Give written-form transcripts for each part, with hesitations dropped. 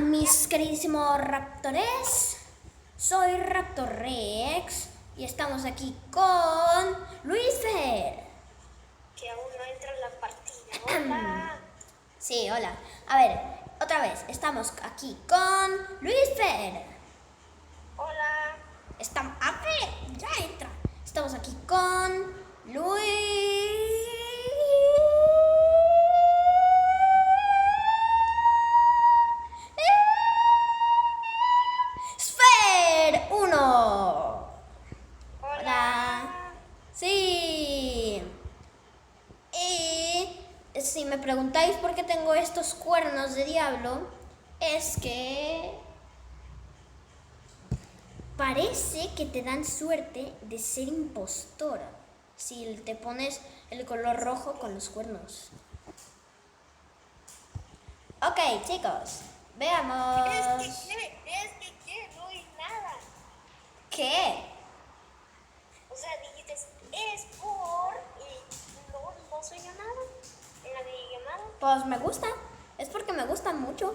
mis queridísimos raptores, soy Raptor Rex y estamos aquí con Luis Fer. Que aún no entra en la partida. Hola. Sí, hola. A ver, otra vez, estamos aquí con Luis Fer. Hola. A ver, ya entra. Estamos aquí con Luis Fer 1. Hola. Sí. Y si me preguntáis por qué tengo estos cuernos de diablo, es que parece que te dan suerte de ser impostora si te pones el color rojo con los cuernos. Ok, chicos, veamos. Es que no hay nada. ¿Qué? O sea, dijiste, es por... Y no soy yo nada en la videollamada. Pues me gusta. Es porque me gusta mucho.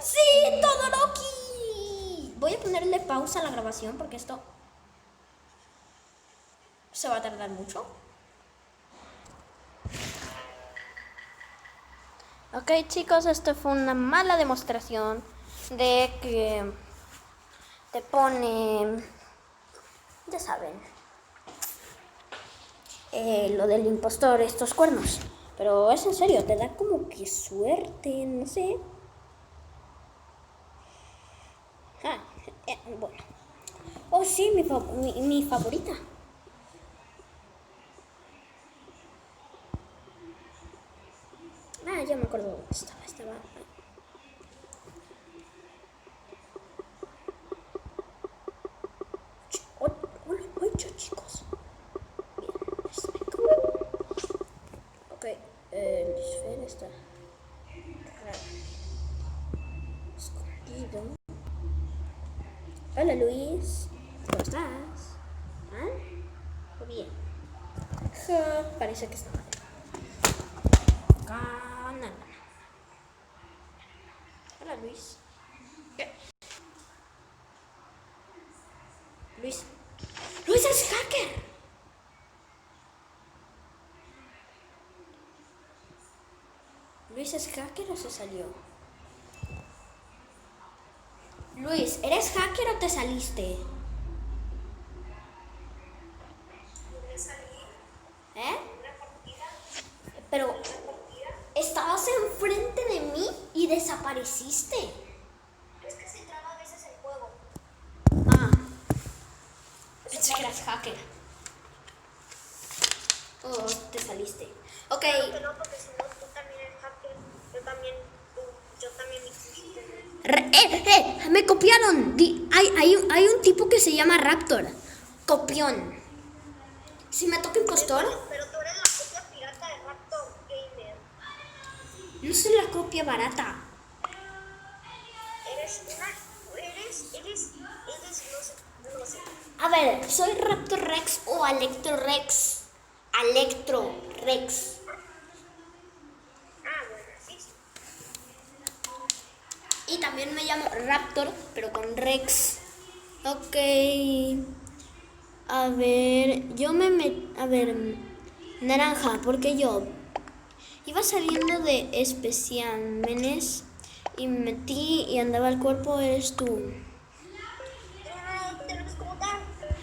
¡Sí, todo Loki! Voy a ponerle pausa a la grabación porque esto se va a tardar mucho. Ok, chicos, esto fue una mala demostración de que te pone, ya saben, lo del impostor, estos cuernos. Pero es en serio, te da como que suerte, no sé. Bueno. Oh, sí, mi favorita. Ah, ya me acuerdo dónde estaba. Hola, chicos. Bien, ok, Luis Fer está escondido. Hola, Luis. ¿Cómo estás? ¿Ah? Bien. Parece que está mal. Nada. Hola, Luis. ¿Qué? Luis. ¡Luis es hacker! ¿Luis es hacker o se salió? Luis, ¿eres hacker o te saliste? Me salí ¿Eh? una partida. Pero estabas enfrente de mí y desapareciste. Es que se traba a veces el juego. Ah, pensé que eras hacker. Oh, te saliste. Ok. Claro que no, porque si no, tú también eres hacker. Yo también me hiciste. Me copiaron. Hay un tipo que se llama Raptor. Copión. Si me toca impostor, Pero tú eres la copia pirata de Raptor Gamer. no soy la copia barata. No sé. A ver, ¿soy Raptor Rex o Alectro Rex? Alectro Rex. Ah, bueno, sí. Y también me llamo Raptor, pero con Rex. Ok. A ver, a ver, naranja, porque yo iba saliendo de especiámenes y me metí y andaba el cuerpo, eres tú. No tenemos como tal.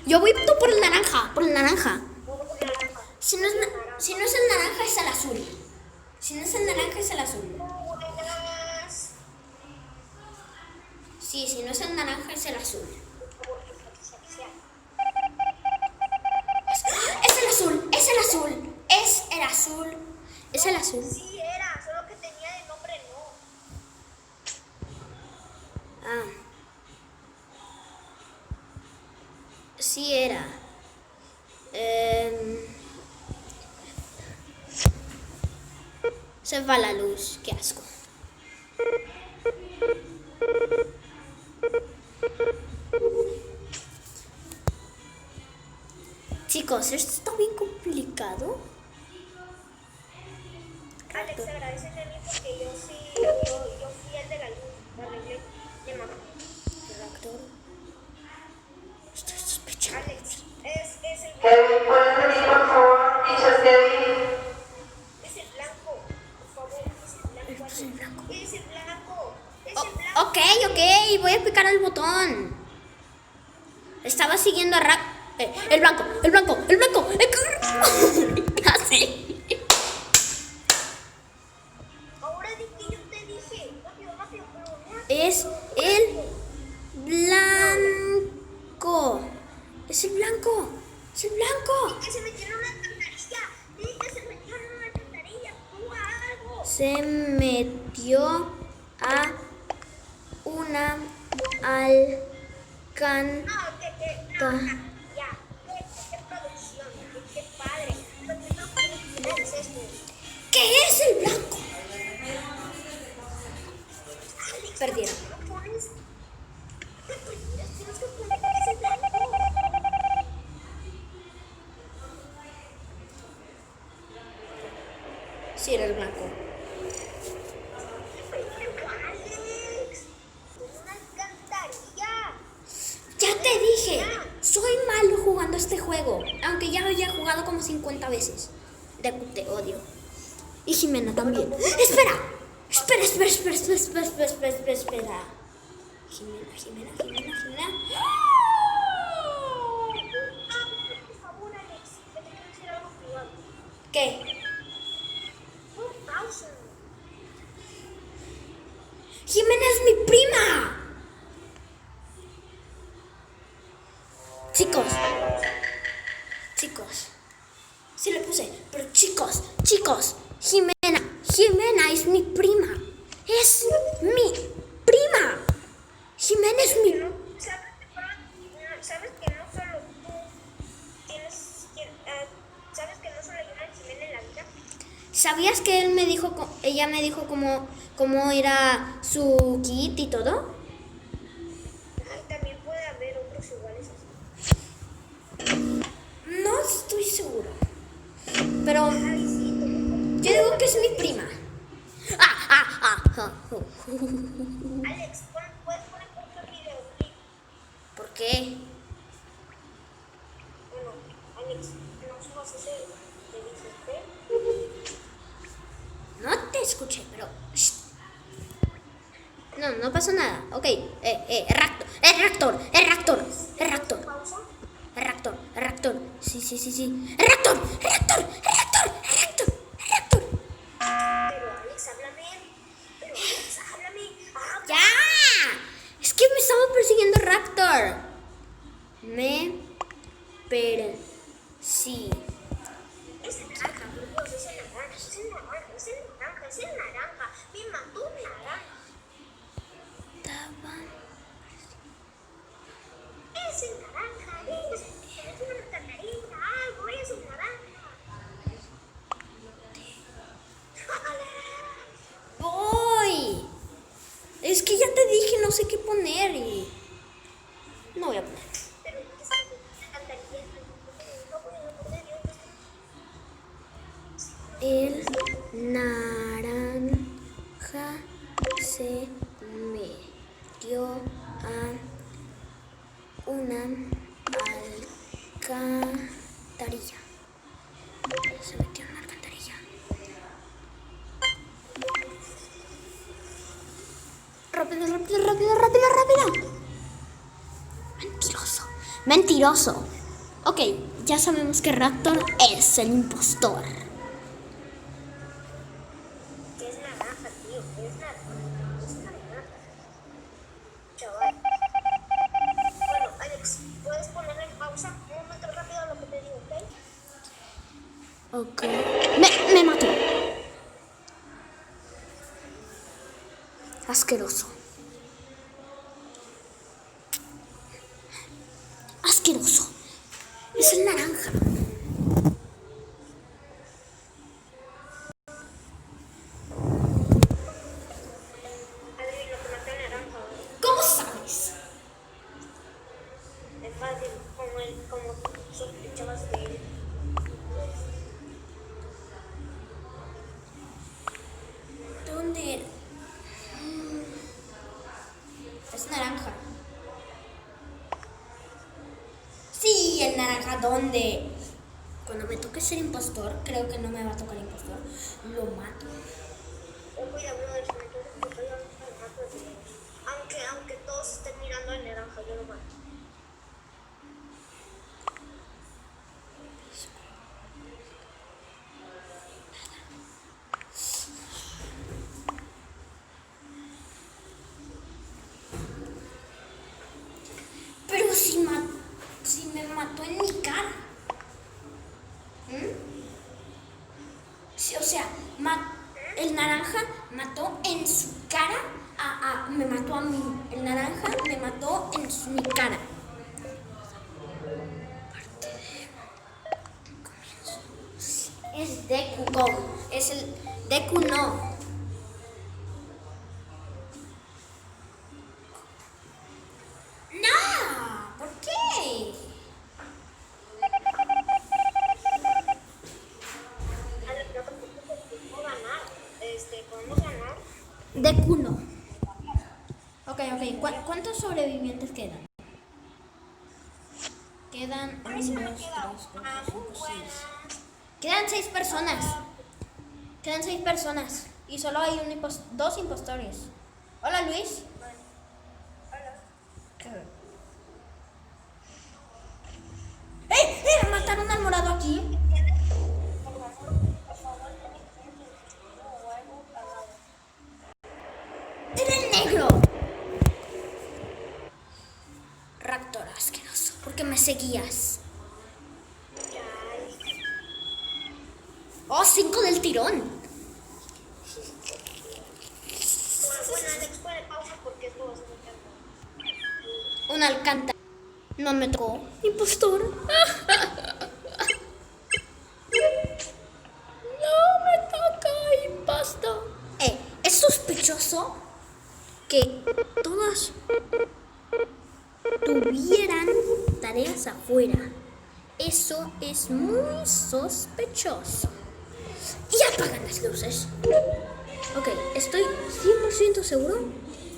Yo voy por el naranja, No, naranja. Si no es el naranja, es el azul. Si no es el naranja, es el azul. Buenas. Sí, si no es el naranja, es el azul. Es el azul, es el azul, es el azul, es el azul. Sí era, solo que tenía de nombre no. Ah. Sí era. Se va la luz, qué asco. Chicos, esto está bien complicado. Alex, agradeceme a mí porque yo fui el de la es el blanco. Es el blanco. Es el blanco. Ok, voy a picar el botón. Estaba siguiendo a el blanco. Así. Ahora di que yo te dije. Rápido, rápido, pero no. Es el blanco. Es el blanco. Que se metió en una alcantarilla. Di que se metió en una alcantarilla. Tú algo. Se metió a una alcantarilla. No, no, ya. Qué producción. Qué padre. Lo primero que es esto. ¿Qué es el blanco? Alex, Perdieron. ¿no pones? Tienes que poner que es el blanco. Sí, era el blanco. Alex, una alcantarilla. Ya te dije, soy malo jugando este juego, aunque ya lo haya jugado como 50 veces. Te odio. Y Jimena también. Espera. Jimena. Por favor, Alex, que te quiero decir algo privado. ¿Qué? Pon pausa. Jimena es mi prima. Chicos. Sí le puse, pero chicos. Jimena es mi prima. Es mi prima. Jimena es mi... ¿Sabes que no solo tú tienes... ¿Sabes que no solo hay una Jimena en la vida? ¿Sabías que ella me dijo cómo era su kit y todo? Ay, también puede haber otros iguales así. No estoy seguro. Pero Ay, sí, yo digo que es mi prima. Alex, ¿puedes poner otro videoclip? ¿Por qué? Bueno, Alex, no subas ese de Vicente. No te escuché, pero... Shh. No pasa nada. Ok. Pausa. El reactor. Sí. El reactor. Pero Alex, háblame. ¡Ya! Es que me estaba persiguiendo el reactor. Me persigue. Es el naranja, Dios, es el naranja. Me mató un naranja. Es el naranja, es una alcantarilla, algo, es el naranja. Voy. Es que ya te dije, no sé qué poner y... No voy a poner. Pero ¿qué es una alcantarilla? No puedo poner yo. El naranja se metió a una alcantarilla. Rápido. Mentiroso. Ok, ya sabemos que Raptor es el impostor. ¿Qué es naranja, tío? ¿Qué es naranja? Es naranja. Chaval. Bueno, Alex, ¿puedes poner en pausa un momento rápido lo que te digo, ok? Ok. Me mató. Asqueroso. Es el naranja. Adivino que maté al naranja. ¿Cómo sabes? Es fácil, como sospechabas de él. ¿Dónde? Es naranja. Sí, el naranja, ¿dónde? Cuando me toque ser impostor, creo que no me va a tocar impostor, lo mato. Cuidado, mató en su cara. Me mató a mí. El naranja me mató en mi cara. Es Deku, es el Deku no. No, ¿por qué? ¿Podemos ganar? Deku no. Ok. ¿Cuántos sobrevivientes quedan? Quedan A mí sí me 1, 2, 3, queda 4, una 5, muy 6. buena. Quedan 6 personas. Quedan 6 personas. Y solo hay dos impostores. Hola, Luis. ¡Eh! Mataron al morado aquí. Era el negro. Raptor asqueroso. ¿Por qué me seguías? Oh, 5 del tirón. Bueno, Alex, pone pausa porque esto va a ser muy tarde. Un alcántara. No me tocó. Impostor. No me toca, impostor. Es sospechoso que todos tuvieran tareas afuera. Eso es muy sospechoso. Y apagan las luces. Ok, estoy 100% seguro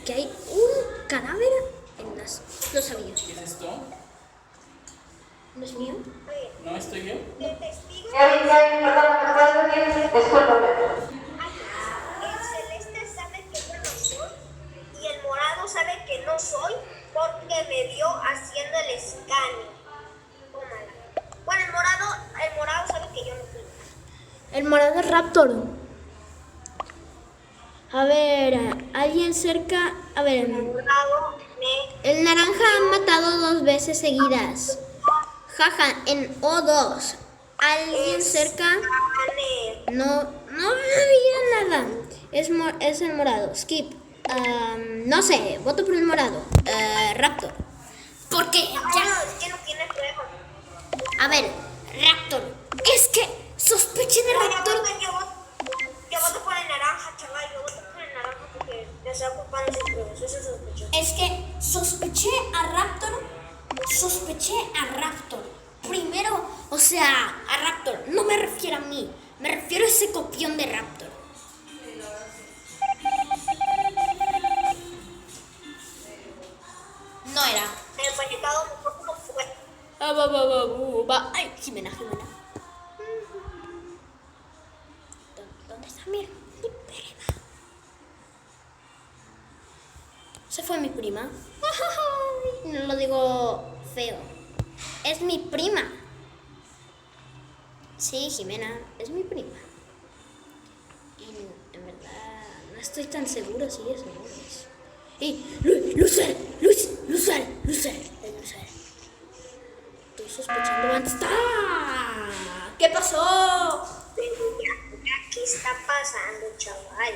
que hay un cadáver en las... Lo sabía. ¿Qué es esto? ¿No es mío? Oye, ¿No estoy yo? de testigo, Discúlpame. el celeste sabe que yo no soy y el morado sabe que no soy porque me vio haciendo el escáner. Tómala. Bueno, el morado sabe que yo no fui. El morado es Raptor. A ver, alguien cerca. A ver, El morado me el naranja ha matado 2 veces seguidas. Jaja, en O2. ¿Alguien cerca? escáner. No había nada. Es el morado. Skip. No sé, voto por el morado. Raptor. ¿Por qué? No, es que no tiene prueba. A ver, Raptor. Es que sospeché de Raptor. Yo voto por el naranja, chaval. Yo voto por el naranja porque te está ocupando sus pruebas. Eso es sospechoso. Es que sospeché a Raptor. Primero, o sea, a Raptor. No me refiero a mí. Me refiero a ese copión de Raptor. No era. El muñecado mejor como fue. Ay, Jimena. ¿Dónde está mi prima? Se fue mi prima. No lo digo feo. Es mi prima. Sí, Jimena, es mi prima. Y en verdad no estoy tan seguro si es o no es. Y Lucer. Estoy sospechando antes. ¡Ah! ¿Qué pasó? ¿Qué está pasando, chaval?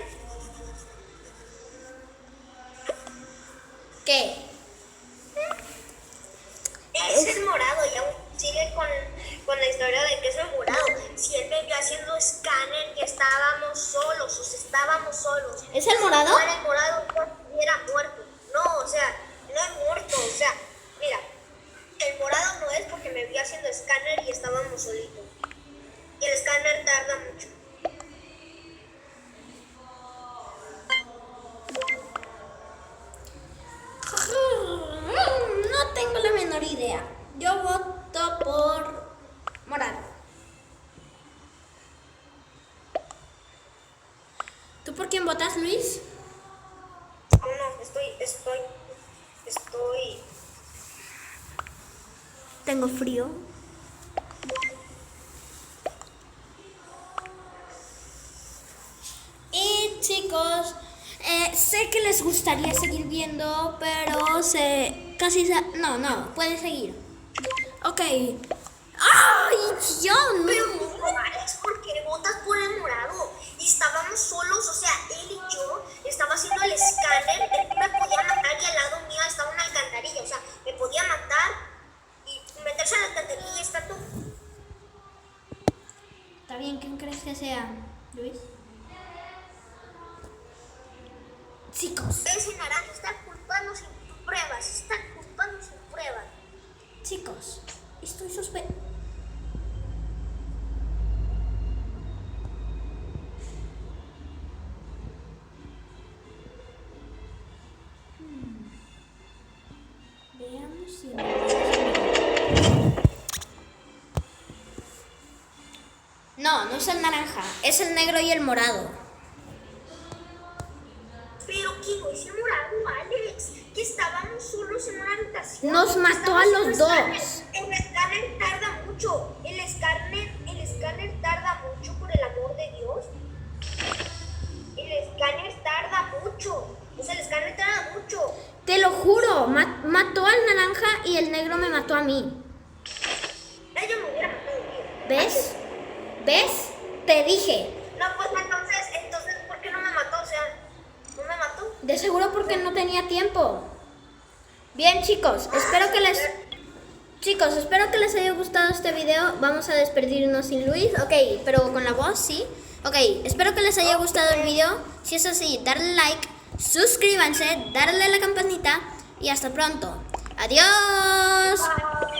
¿Qué? Es el morado y aún sigue con la historia de que es el morado. Si él me vio haciendo escáner y estábamos solos. ¿Es el morado? Si fuera el morado, no hubiera muerto. No, o sea, no he muerto. O sea, mira, el morado no es porque me vio haciendo escáner y estábamos solitos. Y el escáner tarda mucho. No tengo la menor idea. Yo voto por morado. ¿Tú por quién votas, Luis? No, estoy. Tengo frío. Y chicos, sé que les gustaría seguir viendo, pero no, puede seguir. Ok. ¡Ay, yo no! Pero, Alex, ¿por qué votas por el morado? y estábamos solos, o sea, él y yo estaba haciendo el escáner, él me podía matar y al lado mío estaba una alcantarilla, o sea, me podía matar y meterse a la alcantarilla y está tú. Está bien, ¿quién crees que sea, Luis? Chicos, Ese naranja está culpando sin pruebas, está culpando sin pruebas. chicos, estoy Veamos si... No, no es el naranja, es el negro y el morado. Pero que no es el morado, Alex, que estábamos solos en una habitación. Nos mató a los dos. El escáner tarda mucho, el escáner tarda mucho, por el amor de Dios. El escáner tarda mucho, o sea, el escáner tarda mucho. Te lo juro, mató al naranja y el negro me mató a mí. Yo me hubiera matado, tío. ¿Ves? ¿Ves? Te dije. No, pues entonces, ¿por qué no me mató? O sea, ¿no me mató? De seguro porque no tenía tiempo. Bien, chicos, espero que les haya gustado este video. Vamos a despedirnos sin Luis. Ok, pero con la voz, ¿sí? Ok, espero que les haya gustado el video. Si es así, darle like, suscríbanse, darle a la campanita y hasta pronto. Adiós. Bye.